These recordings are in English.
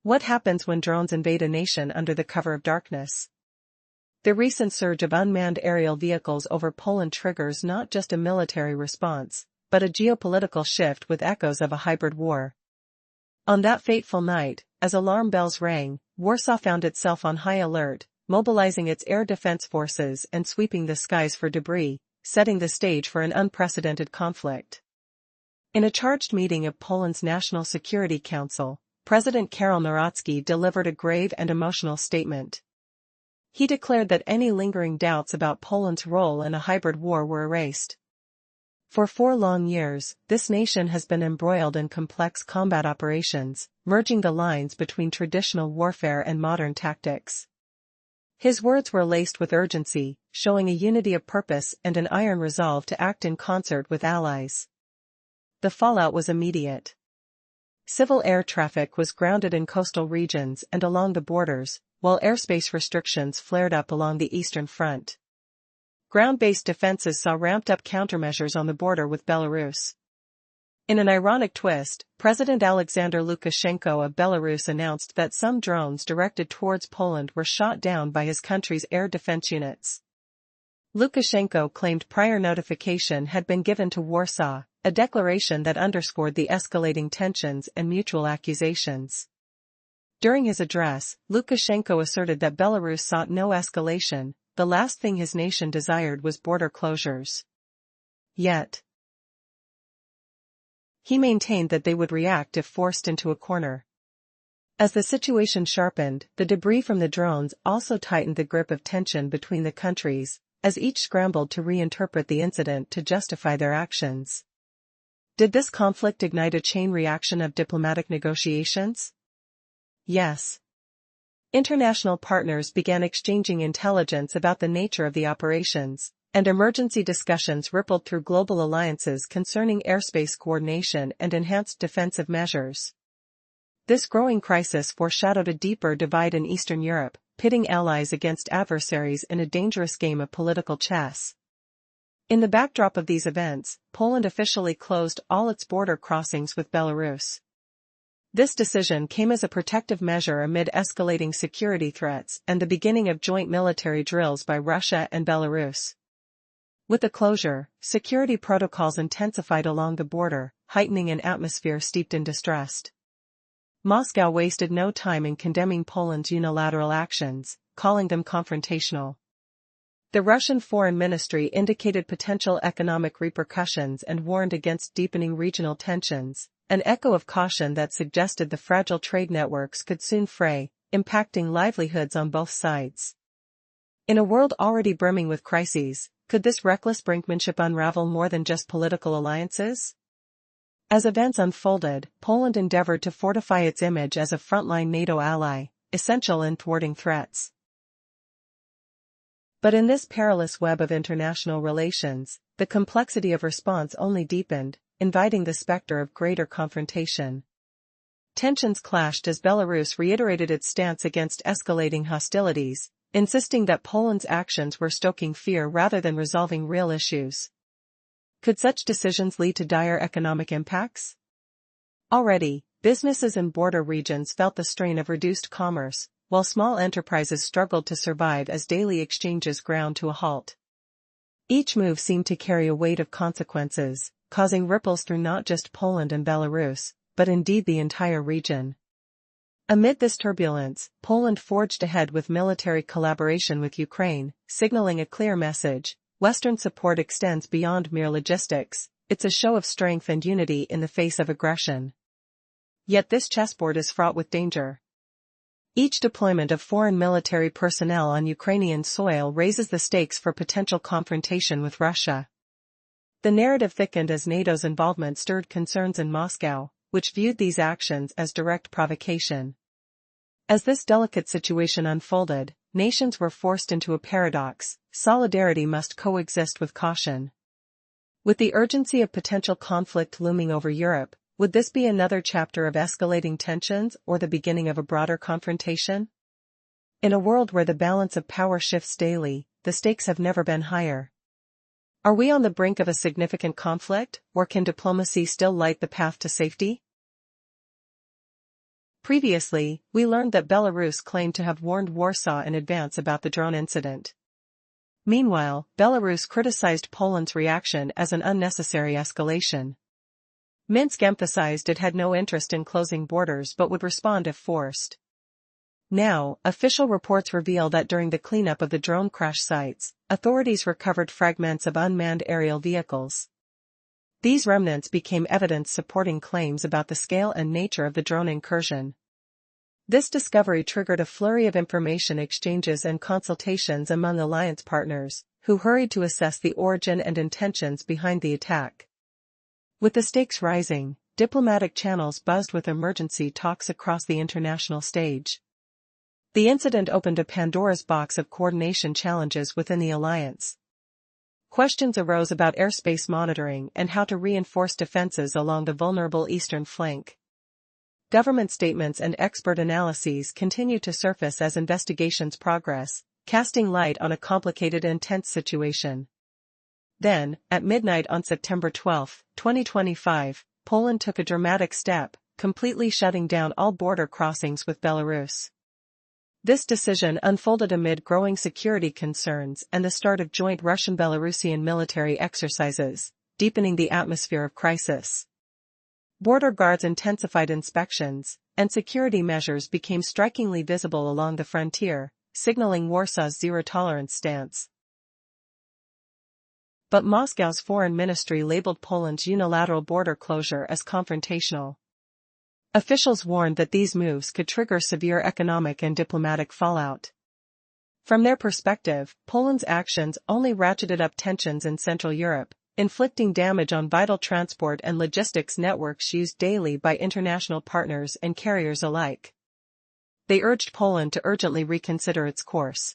What happens when drones invade a nation under the cover of darkness? The recent surge of unmanned aerial vehicles over Poland triggers not just a military response, but a geopolitical shift with echoes of a hybrid war. On that fateful night, as alarm bells rang, Warsaw found itself on high alert, mobilizing its air defense forces and sweeping the skies for debris, setting the stage for an unprecedented conflict. In a charged meeting of Poland's National Security Council, President Karol Nawrocki delivered a grave and emotional statement. He declared that any lingering doubts about Poland's role in a hybrid war were erased. For 4 long years, this nation has been embroiled in complex combat operations, merging the lines between traditional warfare and modern tactics. His words were laced with urgency, showing a unity of purpose and an iron resolve to act in concert with allies. The fallout was immediate. Civil air traffic was grounded in coastal regions and along the borders, while airspace restrictions flared up along the eastern front. Ground-based defenses saw ramped-up countermeasures on the border with Belarus. In an ironic twist, President Alexander Lukashenko of Belarus announced that some drones directed towards Poland were shot down by his country's air defense units. Lukashenko claimed prior notification had been given to Warsaw, a declaration that underscored the escalating tensions and mutual accusations. During his address, Lukashenko asserted that Belarus sought no escalation, the last thing his nation desired was border closures. Yet, he maintained that they would react if forced into a corner. As the situation sharpened, the debris from the drones also tightened the grip of tension between the countries, as each scrambled to reinterpret the incident to justify their actions. Did this conflict ignite a chain reaction of diplomatic negotiations? Yes. International partners began exchanging intelligence about the nature of the operations, and emergency discussions rippled through global alliances concerning airspace coordination and enhanced defensive measures. This growing crisis foreshadowed a deeper divide in Eastern Europe, pitting allies against adversaries in a dangerous game of political chess. In the backdrop of these events, Poland officially closed all its border crossings with Belarus. This decision came as a protective measure amid escalating security threats and the beginning of joint military drills by Russia and Belarus. With the closure, security protocols intensified along the border, heightening an atmosphere steeped in distrust. Moscow wasted no time in condemning Poland's unilateral actions, calling them confrontational. The Russian Foreign Ministry indicated potential economic repercussions and warned against deepening regional tensions, an echo of caution that suggested the fragile trade networks could soon fray, impacting livelihoods on both sides. In a world already brimming with crises, could this reckless brinkmanship unravel more than just political alliances? As events unfolded, Poland endeavored to fortify its image as a frontline NATO ally, essential in thwarting threats. But in this perilous web of international relations, the complexity of response only deepened, inviting the specter of greater confrontation. Tensions clashed as Belarus reiterated its stance against escalating hostilities, insisting that Poland's actions were stoking fear rather than resolving real issues. Could such decisions lead to dire economic impacts? Already, businesses in border regions felt the strain of reduced commerce, while small enterprises struggled to survive as daily exchanges ground to a halt. Each move seemed to carry a weight of consequences, causing ripples through not just Poland and Belarus, but indeed the entire region. Amid this turbulence, Poland forged ahead with military collaboration with Ukraine, signaling a clear message: Western support extends beyond mere logistics, it's a show of strength and unity in the face of aggression. Yet this chessboard is fraught with danger. Each deployment of foreign military personnel on Ukrainian soil raises the stakes for potential confrontation with Russia. The narrative thickened as NATO's involvement stirred concerns in Moscow, which viewed these actions as direct provocation. As this delicate situation unfolded, nations were forced into a paradox: solidarity must coexist with caution. With the urgency of potential conflict looming over Europe, would this be another chapter of escalating tensions or the beginning of a broader confrontation? In a world where the balance of power shifts daily, the stakes have never been higher. Are we on the brink of a significant conflict, or can diplomacy still light the path to safety? Previously, we learned that Belarus claimed to have warned Warsaw in advance about the drone incident. Meanwhile, Belarus criticized Poland's reaction as an unnecessary escalation. Minsk emphasized it had no interest in closing borders but would respond if forced. Now, official reports reveal that during the cleanup of the drone crash sites, authorities recovered fragments of unmanned aerial vehicles. These remnants became evidence supporting claims about the scale and nature of the drone incursion. This discovery triggered a flurry of information exchanges and consultations among alliance partners, who hurried to assess the origin and intentions behind the attack. With the stakes rising, diplomatic channels buzzed with emergency talks across the international stage. The incident opened a Pandora's box of coordination challenges within the alliance. Questions arose about airspace monitoring and how to reinforce defenses along the vulnerable eastern flank. Government statements and expert analyses continue to surface as investigations progress, casting light on a complicated and tense situation. Then, at midnight on September 12, 2025, Poland took a dramatic step, completely shutting down all border crossings with Belarus. This decision unfolded amid growing security concerns and the start of joint Russian-Belarusian military exercises, deepening the atmosphere of crisis. Border guards intensified inspections, and security measures became strikingly visible along the frontier, signaling Warsaw's zero-tolerance stance. But Moscow's foreign ministry labeled Poland's unilateral border closure as confrontational. Officials warned that these moves could trigger severe economic and diplomatic fallout. From their perspective, Poland's actions only ratcheted up tensions in Central Europe, inflicting damage on vital transport and logistics networks used daily by international partners and carriers alike. They urged Poland to urgently reconsider its course.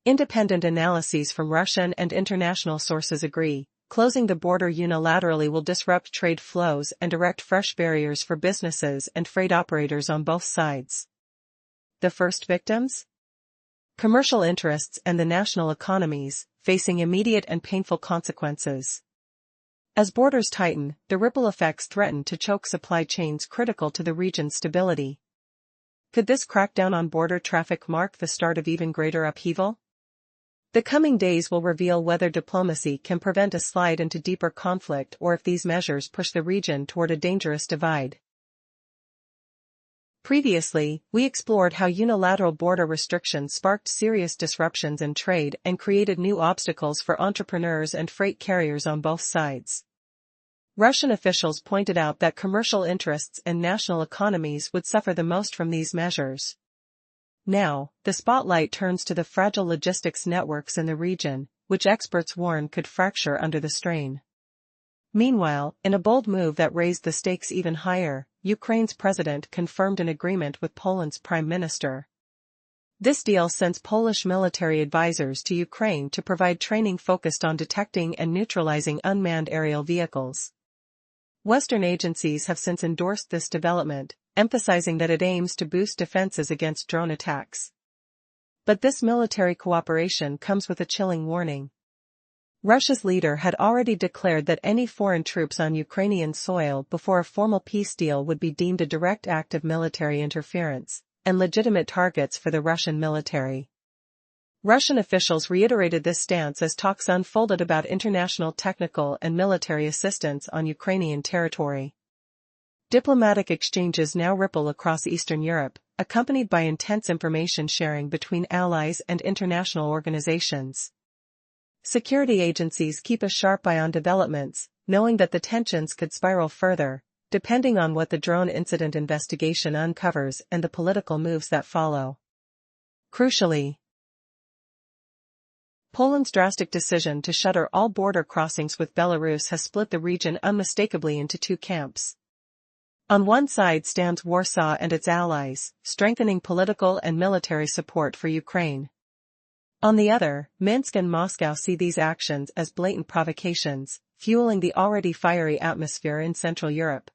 Independent analyses from Russian and international sources agree, closing the border unilaterally will disrupt trade flows and erect fresh barriers for businesses and freight operators on both sides. The first victims? Commercial interests and the national economies, facing immediate and painful consequences. As borders tighten, the ripple effects threaten to choke supply chains critical to the region's stability. Could this crackdown on border traffic mark the start of even greater upheaval? The coming days will reveal whether diplomacy can prevent a slide into deeper conflict or if these measures push the region toward a dangerous divide. Previously, we explored how unilateral border restrictions sparked serious disruptions in trade and created new obstacles for entrepreneurs and freight carriers on both sides. Russian officials pointed out that commercial interests and national economies would suffer the most from these measures. Now, the spotlight turns to the fragile logistics networks in the region, which experts warn could fracture under the strain. Meanwhile, in a bold move that raised the stakes even higher, Ukraine's president confirmed an agreement with Poland's prime minister. This deal sends Polish military advisors to Ukraine to provide training focused on detecting and neutralizing unmanned aerial vehicles. Western agencies have since endorsed this development, emphasizing that it aims to boost defenses against drone attacks. But this military cooperation comes with a chilling warning. Russia's leader had already declared that any foreign troops on Ukrainian soil before a formal peace deal would be deemed a direct act of military interference, and legitimate targets for the Russian military. Russian officials reiterated this stance as talks unfolded about international technical and military assistance on Ukrainian territory. Diplomatic exchanges now ripple across Eastern Europe, accompanied by intense information sharing between allies and international organizations. Security agencies keep a sharp eye on developments, knowing that the tensions could spiral further, depending on what the drone incident investigation uncovers and the political moves that follow. Crucially, Poland's drastic decision to shutter all border crossings with Belarus has split the region unmistakably into two camps. On one side stands Warsaw and its allies, strengthening political and military support for Ukraine. On the other, Minsk and Moscow see these actions as blatant provocations, fueling the already fiery atmosphere in Central Europe.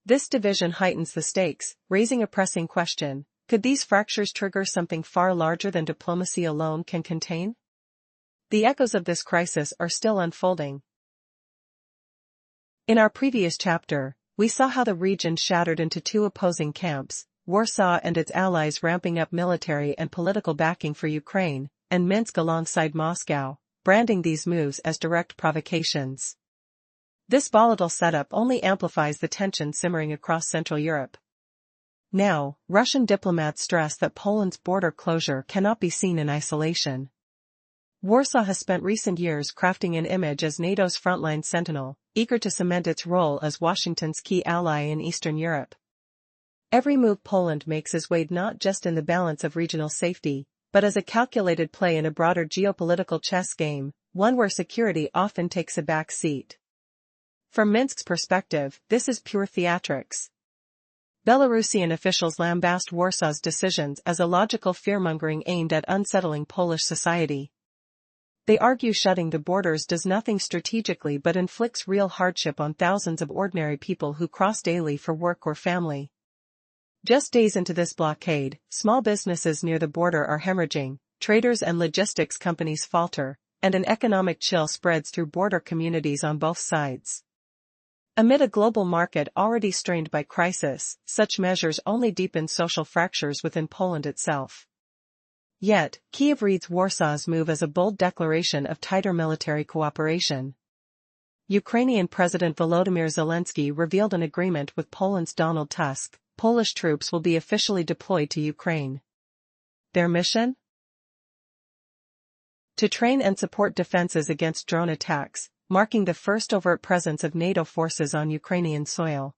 This division heightens the stakes, raising a pressing question: could these fractures trigger something far larger than diplomacy alone can contain? The echoes of this crisis are still unfolding. In our previous chapter, we saw how the region shattered into two opposing camps, Warsaw and its allies ramping up military and political backing for Ukraine, and Minsk alongside Moscow, branding these moves as direct provocations. This volatile setup only amplifies the tension simmering across Central Europe. Now, Russian diplomats stress that Poland's border closure cannot be seen in isolation. Warsaw has spent recent years crafting an image as NATO's frontline sentinel, eager to cement its role as Washington's key ally in Eastern Europe. Every move Poland makes is weighed not just in the balance of regional safety, but as a calculated play in a broader geopolitical chess game, one where security often takes a back seat. From Minsk's perspective, this is pure theatrics. Belarusian officials lambast Warsaw's decisions as a logical fearmongering aimed at unsettling Polish society. They argue shutting the borders does nothing strategically but inflicts real hardship on thousands of ordinary people who cross daily for work or family. Just days into this blockade, small businesses near the border are hemorrhaging, traders and logistics companies falter, and an economic chill spreads through border communities on both sides. Amid a global market already strained by crisis, such measures only deepen social fractures within Poland itself. Yet, Kyiv reads Warsaw's move as a bold declaration of tighter military cooperation. Ukrainian President Volodymyr Zelensky revealed an agreement with Poland's Donald Tusk. Polish troops will be officially deployed to Ukraine. Their mission? To train and support defenses against drone attacks, marking the first overt presence of NATO forces on Ukrainian soil.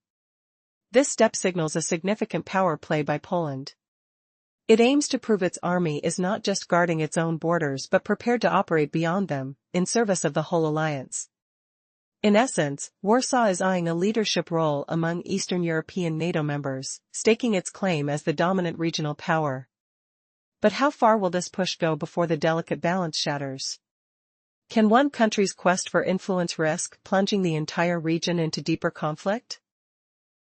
This step signals a significant power play by Poland. It aims to prove its army is not just guarding its own borders but prepared to operate beyond them, in service of the whole alliance. In essence, Warsaw is eyeing a leadership role among Eastern European NATO members, staking its claim as the dominant regional power. But how far will this push go before the delicate balance shatters? Can one country's quest for influence risk plunging the entire region into deeper conflict?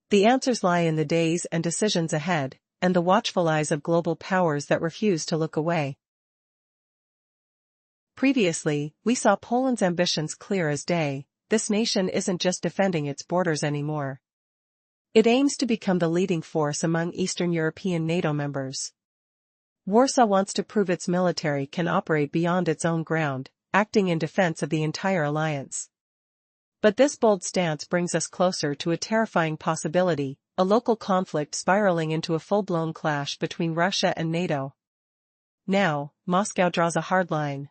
The answers lie in the days and decisions ahead, and the watchful eyes of global powers that refuse to look away. Previously, we saw Poland's ambitions clear as day. This nation isn't just defending its borders anymore. It aims to become the leading force among Eastern European NATO members. Warsaw wants to prove its military can operate beyond its own ground, acting in defense of the entire alliance. But this bold stance brings us closer to a terrifying possibility, a local conflict spiraling into a full-blown clash between Russia and NATO. Now, Moscow draws a hard line.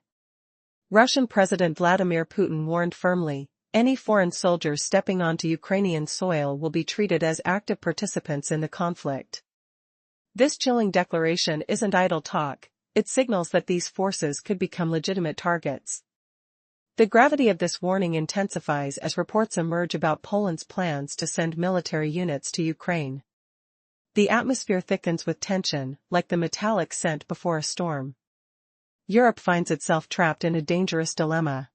Russian President Vladimir Putin warned firmly, any foreign soldiers stepping onto Ukrainian soil will be treated as active participants in the conflict. This chilling declaration isn't idle talk, it signals that these forces could become legitimate targets. The gravity of this warning intensifies as reports emerge about Poland's plans to send military units to Ukraine. The atmosphere thickens with tension, like the metallic scent before a storm. Europe finds itself trapped in a dangerous dilemma.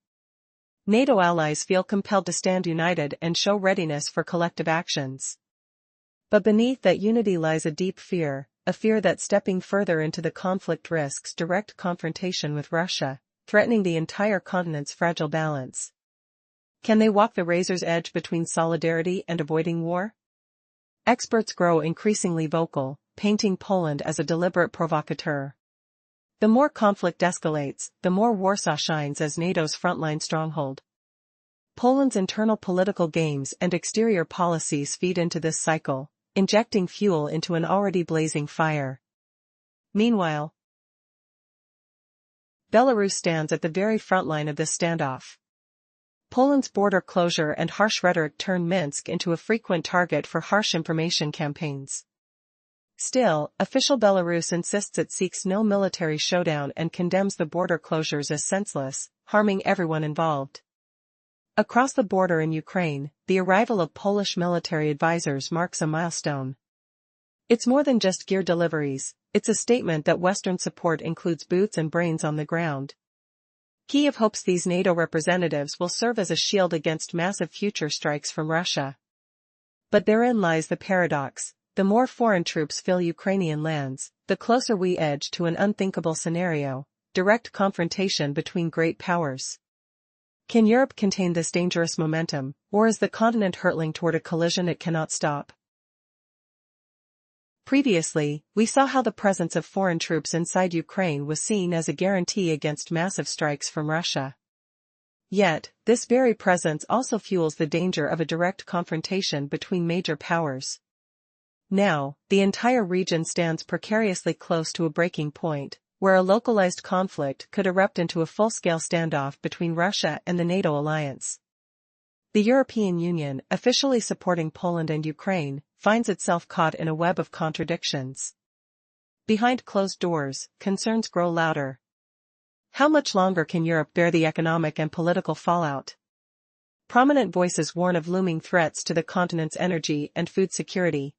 NATO allies feel compelled to stand united and show readiness for collective actions. But beneath that unity lies a deep fear, a fear that stepping further into the conflict risks direct confrontation with Russia, threatening the entire continent's fragile balance. Can they walk the razor's edge between solidarity and avoiding war? Experts grow increasingly vocal, painting Poland as a deliberate provocateur. The more conflict escalates, the more Warsaw shines as NATO's frontline stronghold. Poland's internal political games and exterior policies feed into this cycle, injecting fuel into an already blazing fire. Meanwhile, Belarus stands at the very front line of this standoff. Poland's border closure and harsh rhetoric turn Minsk into a frequent target for harsh information campaigns. Still, official Belarus insists it seeks no military showdown and condemns the border closures as senseless, harming everyone involved. Across the border in Ukraine, the arrival of Polish military advisors marks a milestone. It's more than just gear deliveries, it's a statement that Western support includes boots and brains on the ground. Kyiv hopes these NATO representatives will serve as a shield against massive future strikes from Russia. But therein lies the paradox. The more foreign troops fill Ukrainian lands, the closer we edge to an unthinkable scenario, direct confrontation between great powers. Can Europe contain this dangerous momentum, or is the continent hurtling toward a collision it cannot stop? Previously, we saw how the presence of foreign troops inside Ukraine was seen as a guarantee against massive strikes from Russia. Yet, this very presence also fuels the danger of a direct confrontation between major powers. Now, the entire region stands precariously close to a breaking point, where a localized conflict could erupt into a full-scale standoff between Russia and the NATO alliance. The European Union, officially supporting Poland and Ukraine, finds itself caught in a web of contradictions. Behind closed doors, concerns grow louder. How much longer can Europe bear the economic and political fallout? Prominent voices warn of looming threats to the continent's energy and food security.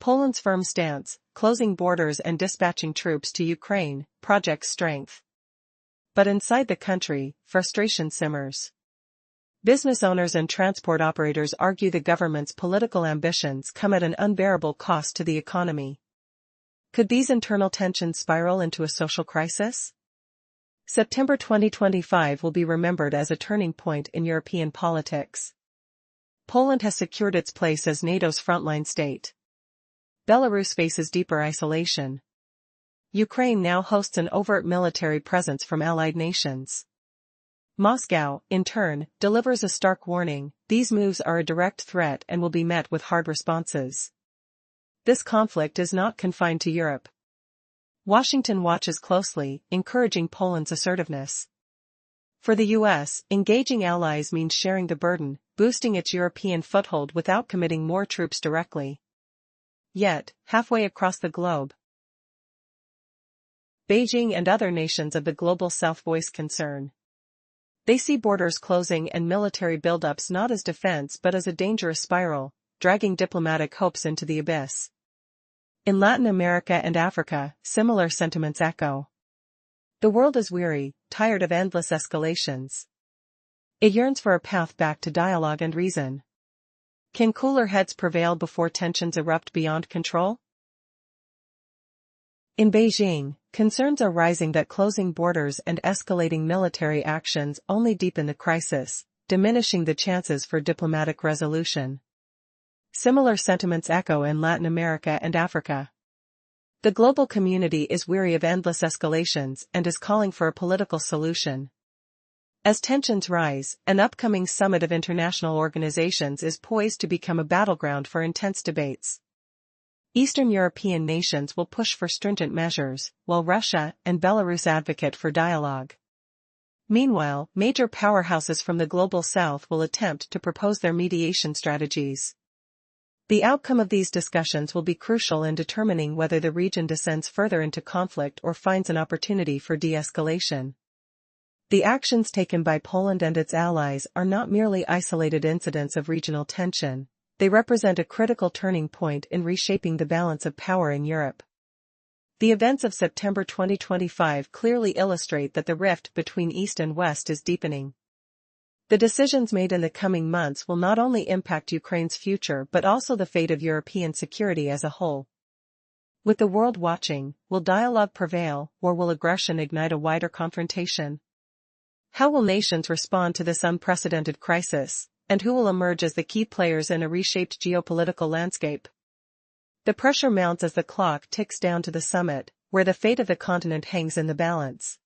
Poland's firm stance, closing borders and dispatching troops to Ukraine, projects strength. But inside the country, frustration simmers. Business owners and transport operators argue the government's political ambitions come at an unbearable cost to the economy. Could these internal tensions spiral into a social crisis? September 2025 will be remembered as a turning point in European politics. Poland has secured its place as NATO's frontline state. Belarus faces deeper isolation. Ukraine now hosts an overt military presence from allied nations. Moscow, in turn, delivers a stark warning: these moves are a direct threat and will be met with hard responses. This conflict is not confined to Europe. Washington watches closely, encouraging Poland's assertiveness. For the U.S., engaging allies means sharing the burden, boosting its European foothold without committing more troops directly. Yet, halfway across the globe, Beijing and other nations of the global South voice concern. They see borders closing and military buildups not as defense but as a dangerous spiral, dragging diplomatic hopes into the abyss. In Latin America and Africa, similar sentiments echo. The world is weary, tired of endless escalations. It yearns for a path back to dialogue and reason. Can cooler heads prevail before tensions erupt beyond control? In Beijing, concerns are rising that closing borders and escalating military actions only deepen the crisis, diminishing the chances for diplomatic resolution. Similar sentiments echo in Latin America and Africa. The global community is weary of endless escalations and is calling for a political solution. As tensions rise, an upcoming summit of international organizations is poised to become a battleground for intense debates. Eastern European nations will push for stringent measures, while Russia and Belarus advocate for dialogue. Meanwhile, major powerhouses from the global south will attempt to propose their mediation strategies. The outcome of these discussions will be crucial in determining whether the region descends further into conflict or finds an opportunity for de-escalation. The actions taken by Poland and its allies are not merely isolated incidents of regional tension. They represent a critical turning point in reshaping the balance of power in Europe. The events of September 2025 clearly illustrate that the rift between East and West is deepening. The decisions made in the coming months will not only impact Ukraine's future but also the fate of European security as a whole. With the world watching, will dialogue prevail, or will aggression ignite a wider confrontation? How will nations respond to this unprecedented crisis, and who will emerge as the key players in a reshaped geopolitical landscape? The pressure mounts as the clock ticks down to the summit, where the fate of the continent hangs in the balance.